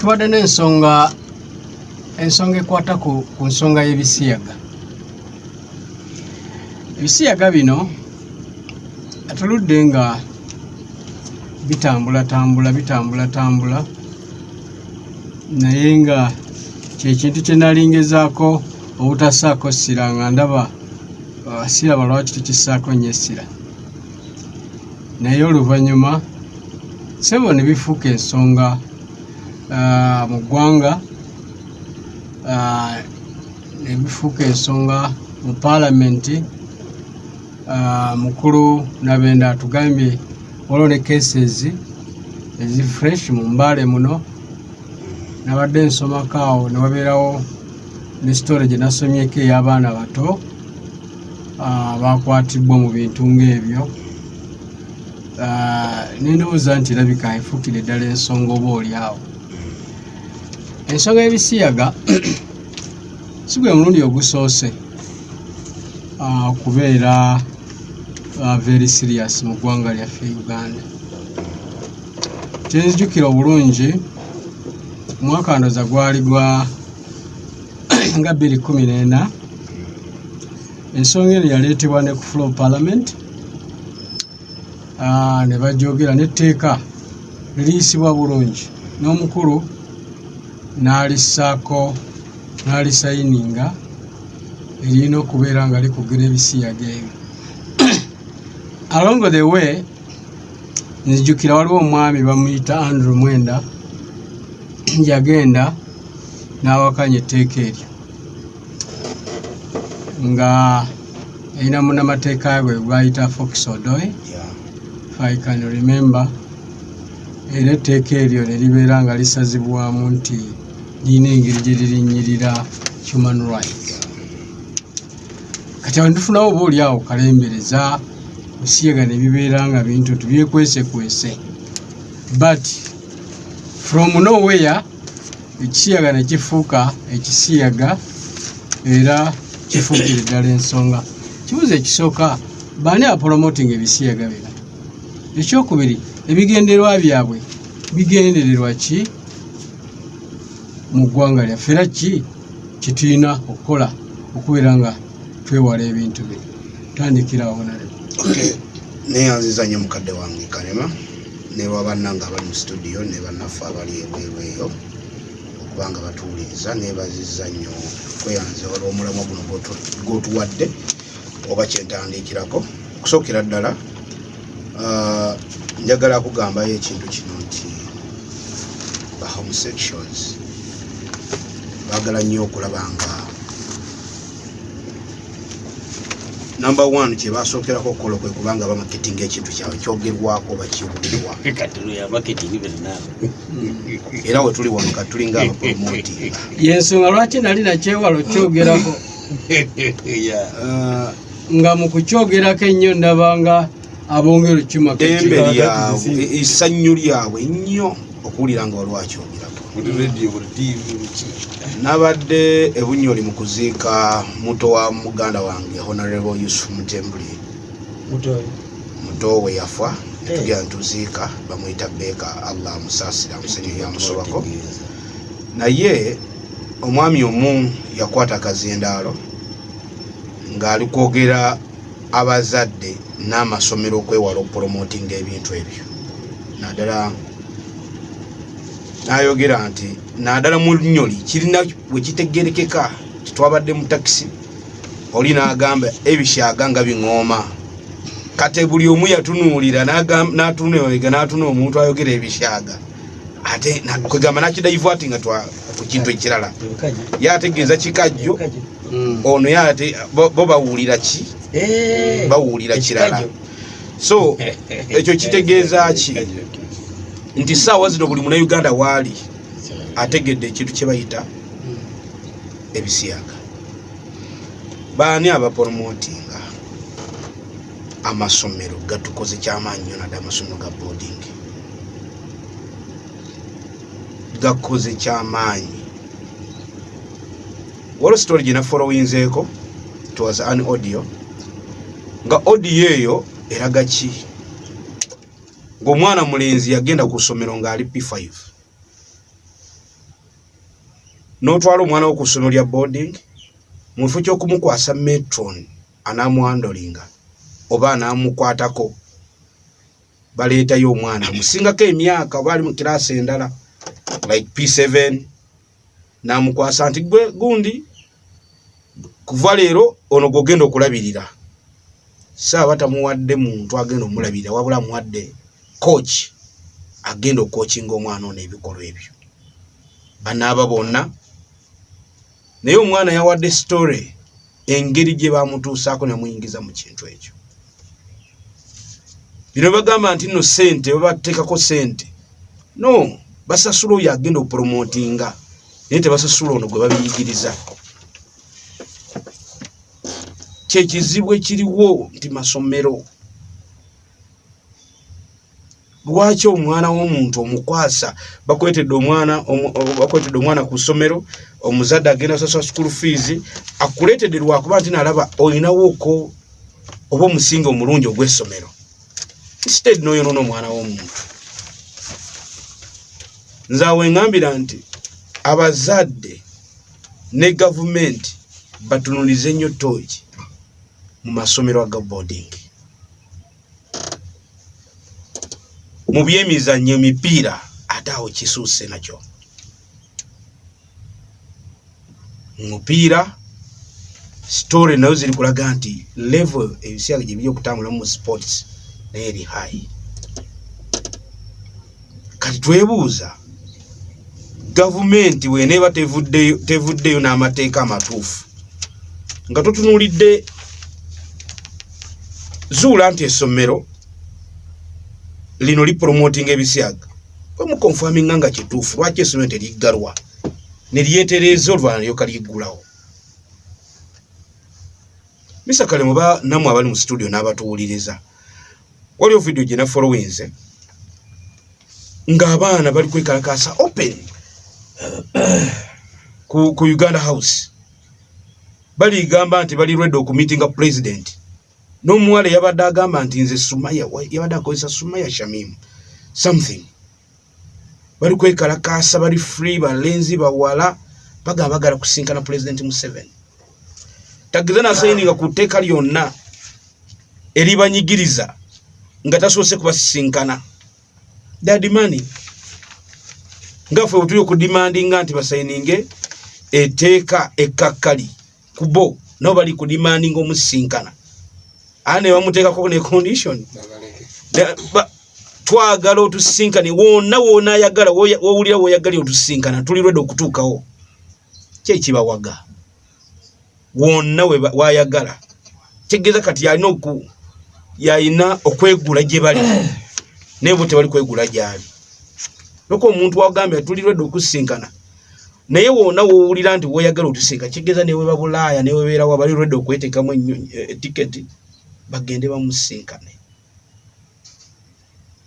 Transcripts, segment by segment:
tubadde n'ensonga ekwata ku nsonga y'ebisiyaga. Ebisiyaga bino atuludde nga bitambula naye nga kyekintu kye nalingezaako obutasaako ssira nga ndaba siraba lwaki tukissaako nnyo essira, naye oluvannyuma sebo ne bifuuka ensonga mu ggwanga, ne bifuuka ensonga mu paalamenti. Mukulu Nabenda atugambye waliwo ne cases ezi fresh mu Mbale muno. Nabadde nsomako awo ne wabeerawo ne story gye nasomyeko ey'abaana bato bakwatibbwa mu bintu ng'ebyo. Nendowooza nti erabika efuukire ddala ensonga oba oli awo. Ensonga y'ebisiyaga si gwe mulundi ogusoose okubeera very serious mu ggwanga lyaffe Uganda. Kyenzijukira obulungi omwaka ndoza gwali gwa nga 2014, ensonga eno yaleetebwa ne ku floor of parliament, ne bajogera n'etteeka liriyisibwa bulungi n'omukulu n'alisayininga erina okubeera nga likugira ebisiyaga ebyo. Along the way nzijukira waliwo omwami bamuyita Andrew Mwenda yagenda n'awakanya etteeka eryo nga erina munnamateeka gwe gwayita Fox Odoy, if I can remember. Era etteeka eryo ne libeera nga lisazibwamu nti lirina engeri gye lirinnyirira human rights. Kati awo nitufunawo oba oli awo kalembereza ebisiyaga ne bibeera nga bintu tubyekwesekwese, but from nowhere ekisiyaga ne kifuuka ekisiyaga era kifuukire ddala ensonga. Kibuuzo ekisooka, baani apromoting ebisiyaga bino? Ekyokubiri, ebigendererwa byabwe bigendererwa ki mu ggwanga lyaffe, era ki kitulina okukola okubeera nga twewala ebintu bino? Tandikirawo nale. Neyanziza nnyo mukadde wange Kalema ne bannange abali mu studio ne bannaffe abali ebweru eyo okubanga batuwuliriza. Neebazizza nnyo kweyanzira olw'omulamwa guno gw'otuwadde oba kyentandikirako. Okusookera ddala njagala kugambayo ekintu kino nti ba homosexuals baagala nnyo okulaba nga number one kye basookerako okukola kwe kubanga bamaketinga ekintu kyabwe kyogerwako oba kiwulirwa. Era we tuli wano kati tulinga abapromotinga. Yensonga lwaki nali nakyewalo kyogerako nga mu kukyogerako ennyo ndabanga abongera ekima ddembe lyabwe essanyu lyabwe nnyo okuwulira nga olwakyogerako. Nabadde ebunyoli mu kuziika muto wa muganda wange Honorable Yusuf Mutembuli. Muto we yafa netugenda ntuziika bamuyita Beka, Allah amusaasira amusenyo yamusobako. Naye omwami omu yakwata akazindaalo ng'ali kwogera abazadde n'amasomero okwewala okupromotinga ebintu ebyo. Naddala n'ayogera nti naddala mu nnyoli kirina bwe kitegerekeka titwabadde mu takisi oli n'agamba ebisyaga nga biŋooma. Kate buli omu yatunuulira n'atuna ewega n'atuna omuntu ayogera ebisyaga ate kwegamba nakidaivaati nga ku kintu ekirala yategeeza kikajjo ono yate bo bawulira ki bawulira kirala. So ekyo kitegeeza ki nti saawa zino buli Munnayuganda waali ategedde ekintu kye bayita ebisiyaga. Baani abapromotinga amasomero gatukoze kyamaanyi nnyo naddala amasomero ga boarding gakoze kyamaanyi. Waliwo story gye nafolowinzeeko, it was an audio nga audio eyo eraga ki ng'omwana mulenzi yagenda ku ssomero ng'ali P5 n'otwala omwana wo ku ssomero lya boarding mu kifo ky'okumukwasa metron anaamuhandolinga oba anaamukwatako baleetayo omwana musingako emyaka oba ali mu kiraasi endala like P7 n'amukwasa nti gwe gundi kuva leero ono gw'ogenda okulabirira saaba tamuwadde muntu agenda omulabirira wabula amuwadde coach agenda okookinga omwana ono ebikolwa ebyo banaaba bonna naye omwana yawadde story engeri gye bamutuusaako nemuyingiza mu kintu ekyo bino bagamba nti nno ssente babateekako ssente no basasula oyo agenda opromotinga naye tebasasula ono gwe babiyigiriza kyekizibu ekiriwo nti masomero lwaki omwana w'omuntu omukwasa bakwetedde omwana ku ssomero omuzadde agenda sasula school fees akuleetedde lwakuba nti nalaba olinawooko oba omusingi omulungi ogw'essomero instead n'oyonoona omwana w'omuntu nze awo eŋŋambira nti abazadde ne gavumenti batunulize ennyo tooki mu masomero aga boarding mu byemizannyo emipiira ate awo kisuuse nakyo mupiira story nayo ziri kulaga nti level ebisiyaga gye biri okutambula mu sports naye eri high kati twebuuza gavumenti bweneeba tevuddeyo n'amateeka amatuufu nga totunuulidde zuula nti essomero lino lipromoting ebisiyaga kwemukonfaminga nga kituufu lwaki essomero teriggalwa ne lyetereeza oluvanyuma lyoka liggulawo misa kale muba namwe abali mu studio n'abatuwuliriza waliwo video gye nafolowinze ng'abaana bali kwekalakaasa open ku Uganda House baligamba nti bali ready okumitinga president n'omuwala yabadde agamba nti nze Sumaya yabadde akozesa Sumaya Shamim something bali kwekalakaasa bali free balenzi bawala bagamba bagala kusinkana president Museveni tagiza nasayininga ku tteeka lyonna eribanyigiriza nga tasoose kubasinkana dadimani ngafe bwe tuli okudimandinga nti basayininge etteeka ekkakkali kubo nabo bali kudimandinga omusinkana ane bamuteekako ne condition twagala otusinkane wonna ayagala wowulira woyagali otusinkana tuli ready okutuukawo kyekibawaga wonna wayagala tegeeza kati yalina okwegula gye bali naye bo tebali kwegula gyali loko omuntu wagambye tuli ready okusinkana naye wonna wowulira nti woyagala otusinka kigeeza newe babulaaya newe beerawo bali ready okweteekamu etiketi bagende bamusinkane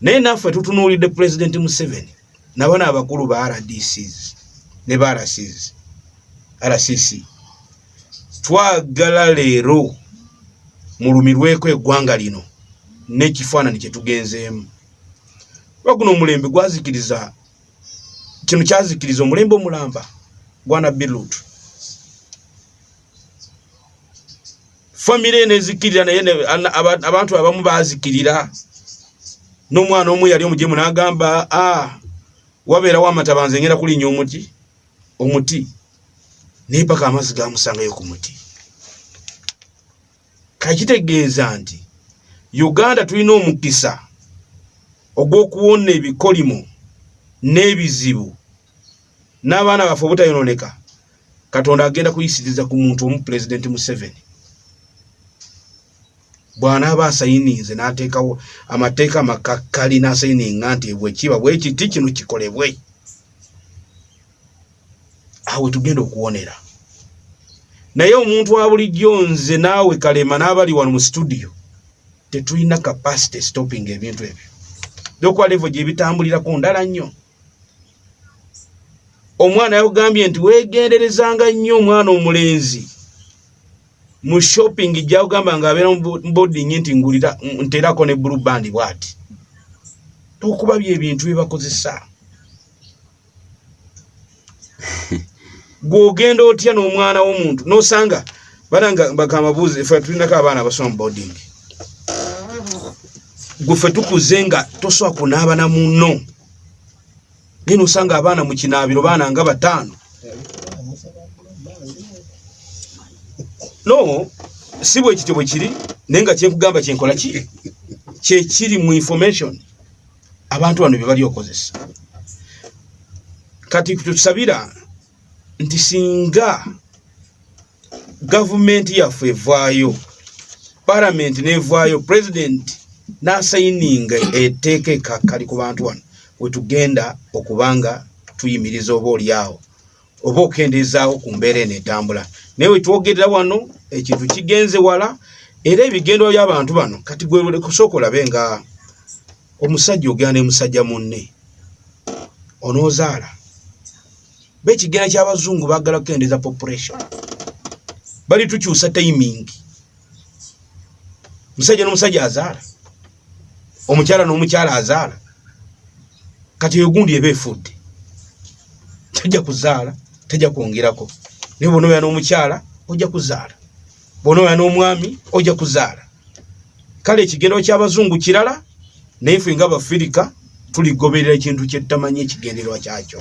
naye naffe tutunuulidde president Museveni nabana abakulu ba RDCs ne ba RCC twagala leero mulumirweko eggwanga lino n'ekifaananyi kye tugenzeemu waguno omulembe gwazikiriza kino kyazikiriza omulembe omulamba gwana Birut famire nezikirira naye abantu abamu bazikirira n'omwana omu yali omujemu n'agamba wabeerawo amatabanze ngenda kulinnya omuti naye paka amazzi gamusangayo ku muti kakitegeeza nti Uganda tulina omukisa ogw'okuwona ebikolimo n'ebizibu n'abaana baffe obutayononeka Katonda agenda kuyisiriza ku muntu omu president Museveni bwana abasayininze n'ateekawo amateeka amakakkali n'asayininga nti bwekiba bwekiti kino kikolebwe awe tugenda okuwonera naye omuntu wa bulijjo nze naawe Kalema n'abali wano mu studio tetulina capacity stopping ebintu ebyo dokwa level gye bitambulirako ndala nnyo omwana yagambye nti weegenderezanga nnyo omwana omulenzi mu shopping gyagamba nga abeera mu boarding nti ngulira nterako ne blue band bwati okuba bye bintu bye bakozesa gwogenda otya n'omwana w'omuntu nosanga bananga bakamabuzi ife tulinako abaana abasoma boarding gwe tukuze nga tosobola kunaaba na munno naye nosanga abaana mu kinaabiro baana nga 5 no si bwe kityo bwe kiri naye nga kyenkugamba kyenkola ki kyekiri mu information abantu bano bye bali okozesa kati tusabira nti singa gavumenti yaffe evaayo parliament nevaayo president n'asayininga etteeka ekkakali ku bantu wano wetugenda okubanga tuyimiriza oba oliawo oba okendezaawo ku mbeera eno etambula naye wetwogerera wano ekintu kigenze wala era ebigendo by'abantu bano kati gwe kusooka olabe nga omusajja ogenda ne musajja munne onoozaala bekigenda ky'abazungu baagala kukendeza population bali tukyusa timing musajja n'omusajja azaala omukyala n'omukyala azaala kati yogundi eba efudde tajja kuzaala tajja kwongerako naye bonoya n'omukyala ojja kuzaala bonoya n'omwami ojja kuzaala kale ekigendo ky'abazungu kirala naye ffe nga Bafirika tuligoberera ekintu kye tutamanyi ekigenderwa kyakyo